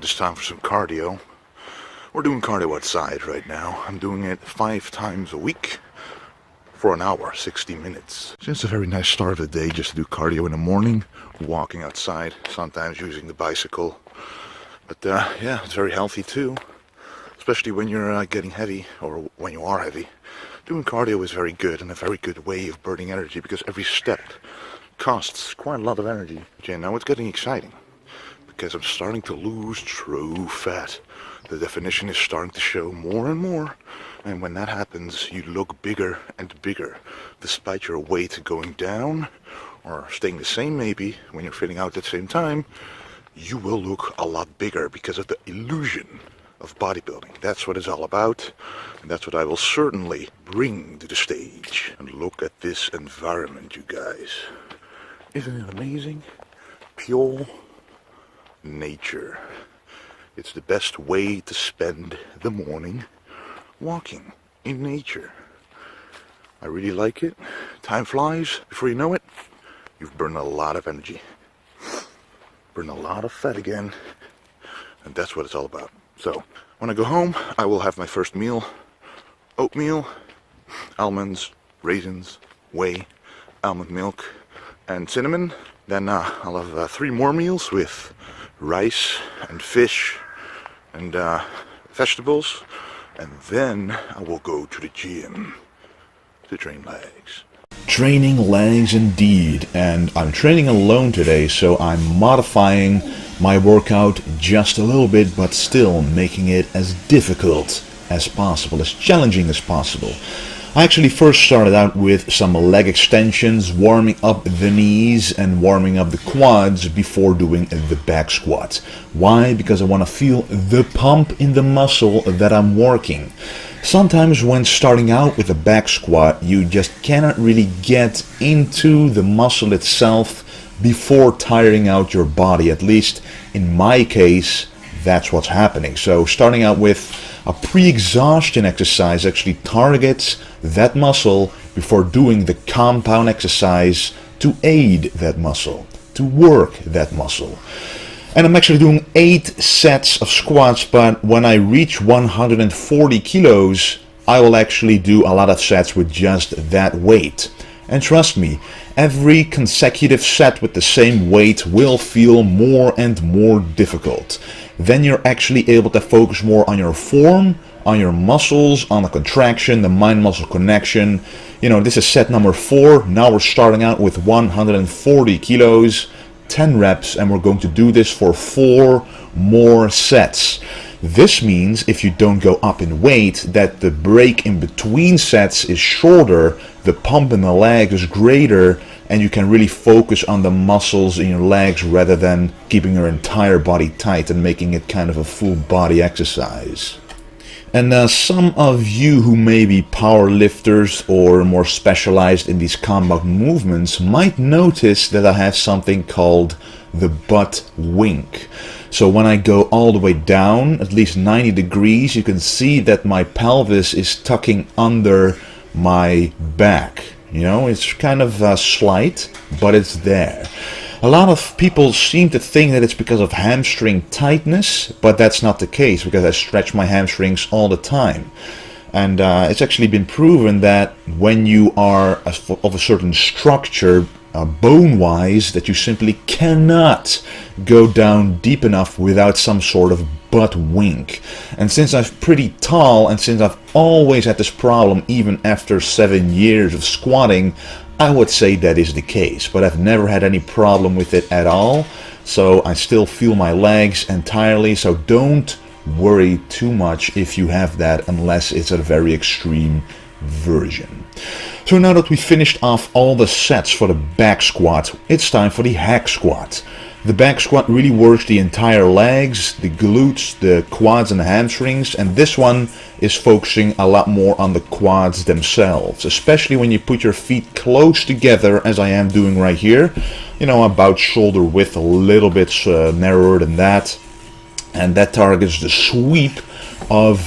it is time for some cardio. We're doing cardio outside right now. I'm doing it 5 times a week for an hour, 60 minutes. So it's a very nice start of the day just to do cardio in the morning, walking outside, sometimes using the bicycle. But yeah, it's very healthy too, especially when you're getting heavy, or when you are heavy. Doing cardio is very good and a very good way of burning energy because every step costs quite a lot of energy. Okay, now it's getting exciting because I'm starting to lose true fat. The definition is starting to show more and more, and when that happens you look bigger and bigger despite your weight going down or staying the same. Maybe when you're filling out at the same time, you will look a lot bigger because of the illusion of bodybuilding. That's what it's all about, and that's what I will certainly bring to the stage. And look at this environment, you guys. Isn't it amazing? Pure nature. It's the best way to spend the morning, walking in nature. I really like it. Time flies. Before you know it, you've burned a lot of energy. Burn a lot of fat again. And that's what it's all about. So, when I go home, I will have my first meal. Oatmeal, almonds, raisins, whey, almond milk, and cinnamon. Then I'll have 3 more meals with rice and fish and vegetables. And then I will go to the gym to train legs. Training legs indeed, and I'm training alone today, so I'm modifying my workout just a little bit, but still making it as difficult as possible, as challenging as possible. I actually first started out with some leg extensions, warming up the knees and warming up the quads before doing the back squat. Why? Because I want to feel the pump in the muscle that I'm working. Sometimes when starting out with a back squat, you just cannot really get into the muscle itself before tiring out your body. At least in my case, that's what's happening. So starting out with a pre-exhaustion exercise actually targets that muscle before doing the compound exercise to aid that muscle, to work that muscle. And I'm actually doing 8 sets of squats, but when I reach 140 kilos, I will actually do a lot of sets with just that weight. And trust me, every consecutive set with the same weight will feel more and more difficult. Then you're actually able to focus more on your form, on your muscles, on the contraction, the mind-muscle connection. You know, this is set number 4. Now we're starting out with 140 kilos. 10 reps, and we're going to do this for 4 more sets. This means if you don't go up in weight, that the break in between sets is shorter, the pump in the leg is greater, and you can really focus on the muscles in your legs rather than keeping your entire body tight and making it kind of a full body exercise. And some of you who may be power lifters or more specialized in these compound movements might notice that I have something called the butt wink. So when I go all the way down, at least 90 degrees, you can see that my pelvis is tucking under my back. You know, it's kind of slight, but it's there. A lot of people seem to think that it's because of hamstring tightness, but that's not the case because I stretch my hamstrings all the time. And it's actually been proven that when you are of a certain structure, bone-wise, that you simply cannot go down deep enough without some sort of butt wink. And since I'm pretty tall, and since I've always had this problem even after 7 years of squatting, I would say that is the case, but I've never had any problem with it at all. So I still feel my legs entirely, so don't worry too much if you have that, unless it's a very extreme version. So now that we finished off all the sets for the back squat, it's time for the hack squat. The back squat really works the entire legs, the glutes, the quads and the hamstrings, and this one is focusing a lot more on the quads themselves, especially when you put your feet close together as I am doing right here, you know, about shoulder width, a little bit narrower than that, and that targets the sweep of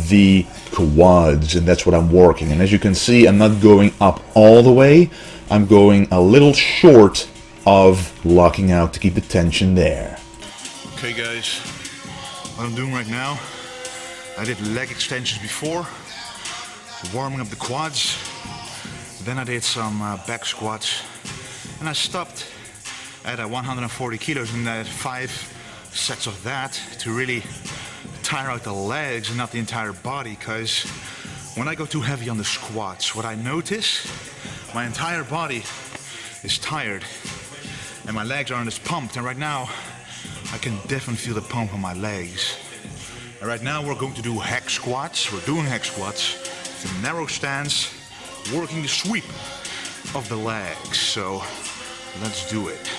the quads, and that's what I'm working. And as you can see, I'm not going up all the way, I'm going a little short of locking out to keep the tension there. Okay guys, What I'm doing right now, I did leg extensions before, warming up the quads. Then I did some back squats, and I stopped at 140 kilos and 5 sets of that to really tire out the legs and not the entire body, because when I go too heavy on the squats, what I notice, my entire body is tired and my legs aren't as pumped, and right now I can definitely feel the pump on my legs. And right now we're going to do hack squats. We're doing hack squats. It's a narrow stance, working the sweep of the legs. So let's do it.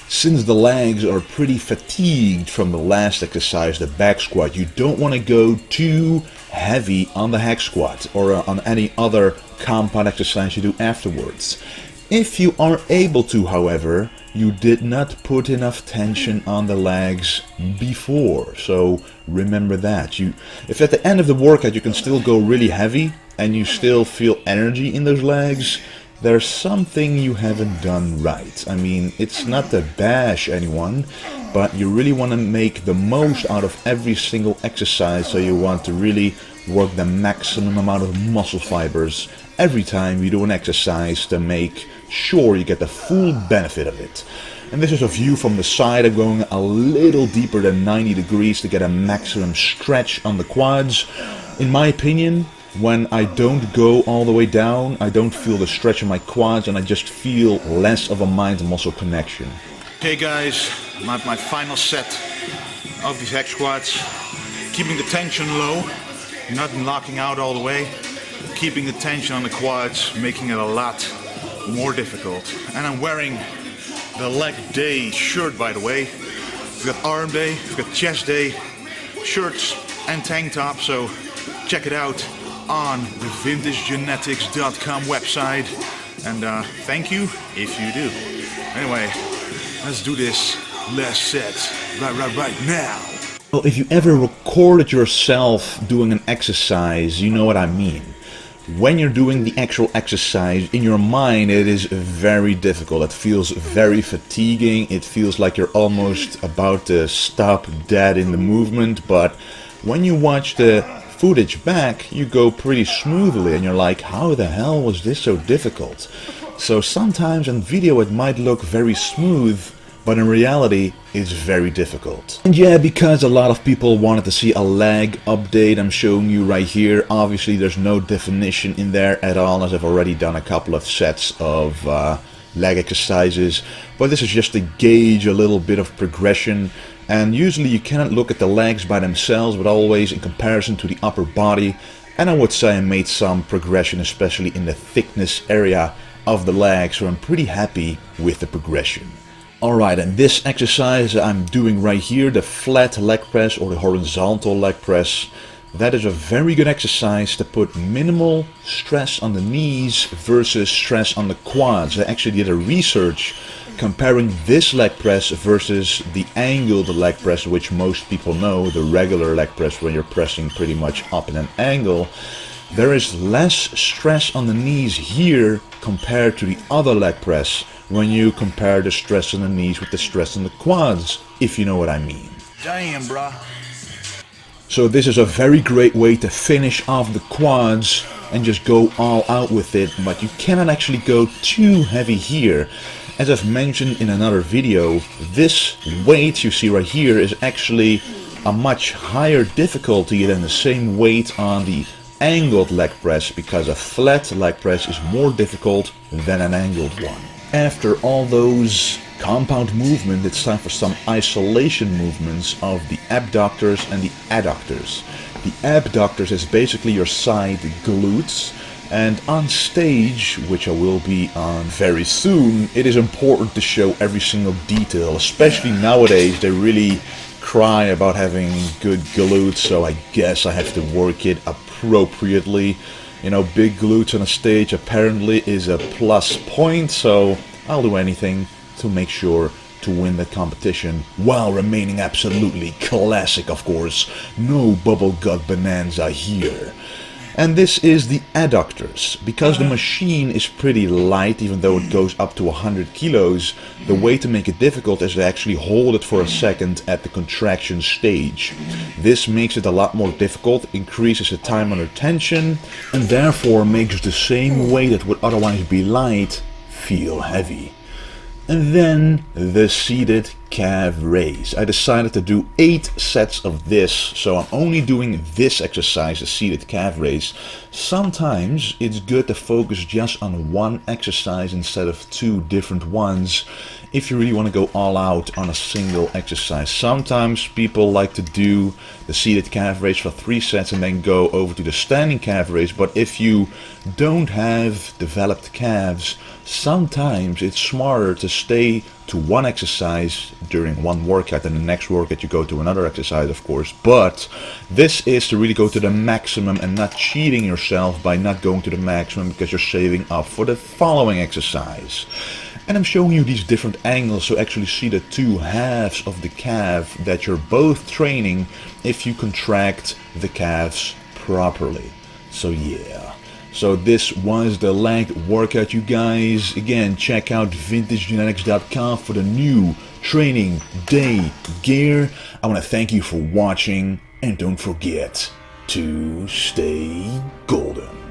Since the legs are pretty fatigued from the last exercise, the back squat, you don't want to go too heavy on the hack squat or on any other compound exercise you do afterwards. If you are able to, however, you did not put enough tension on the legs before, so remember that. If at the end of the workout you can still go really heavy and you still feel energy in those legs, there's something you haven't done right. I mean, it's not to bash anyone, but you really want to make the most out of every single exercise, so you want to really work the maximum amount of muscle fibers every time you do an exercise to make sure you get the full benefit of it. And this is a view from the side. I'm going a little deeper than 90 degrees to get a maximum stretch on the quads. In my opinion, when I don't go all the way down, I don't feel the stretch in my quads and I just feel less of a mind-muscle connection. Okay guys, my final set of these hack squats. Keeping the tension low, not knocking out all the way. Keeping the tension on the quads, making it a lot more difficult. And I'm wearing the leg day shirt, by the way. We've got arm day, we've got chest day, shirts and tank top, so check it out on the vintagegenetics.com website, and thank you if you do. Anyway, let's do this last set right now. Well, if you ever recorded yourself doing an exercise, you know what I mean. When you're doing the actual exercise, in your mind it is very difficult. It feels very fatiguing. It feels like you're almost about to stop dead in the movement, but when you watch the footage back, you go pretty smoothly and you're like, how the hell was this so difficult? So sometimes on video it might look very smooth, but in reality it's very difficult. And yeah, because a lot of people wanted to see a leg update, I'm showing you right here. Obviously there's no definition in there at all, as I've already done a couple of sets of leg exercises, but this is just to gauge a little bit of progression. And usually you cannot look at the legs by themselves, but always in comparison to the upper body. And I would say I made some progression, especially in the thickness area of the legs, so I'm pretty happy with the progression. Alright, and this exercise I'm doing right here, the flat leg press or the horizontal leg press, that is a very good exercise to put minimal stress on the knees versus stress on the quads. I actually did a research comparing this leg press versus the angled leg press, which most people know, the regular leg press when you're pressing pretty much up in an angle. There is less stress on the knees here compared to the other leg press when you compare the stress on the knees with the stress on the quads, if you know what I mean. Damn, bruh. So this is a very great way to finish off the quads and just go all out with it, but you cannot actually go too heavy here. As I've mentioned in another video, this weight you see right here is actually a much higher difficulty than the same weight on the angled leg press, because a flat leg press is more difficult than an angled one. After all those compound movements, it's time for some isolation movements of the abductors and the adductors. The abductors is basically your side glutes, and on stage, which I will be on very soon, it is important to show every single detail. Especially nowadays, they really cry about having good glutes, so I guess I have to work it appropriately. You know, big glutes on a stage apparently is a plus point, so I'll do anything to make sure to win the competition while remaining absolutely classic, of course. No bubble gut bonanza here. And this is the adductors. Because the machine is pretty light, even though it goes up to 100 kilos, the way to make it difficult is to actually hold it for a second at the contraction stage. This makes it a lot more difficult, increases the time under tension, and therefore makes the same weight that would otherwise be light feel heavy. And then the seated calf raise. I decided to do 8 sets of this, so I'm only doing this exercise, the seated calf raise. Sometimes it's good to focus just on one exercise instead of 2 different ones if you really want to go all out on a single exercise. Sometimes people like to do the seated calf raise for 3 sets and then go over to the standing calf raise, but if you don't have developed calves, sometimes it's smarter to stay to one exercise during one workout, and the next workout you go to another exercise, of course. But this is to really go to the maximum and not cheating yourself by not going to the maximum because you're saving up for the following exercise. And I'm showing you these different angles so actually see the 2 halves of the calf that you're both training if you contract the calves properly. So yeah. So this was the leg workout, you guys. Again, check out vintagegenetics.com for the new training day gear. I want to thank you for watching, and don't forget to stay golden.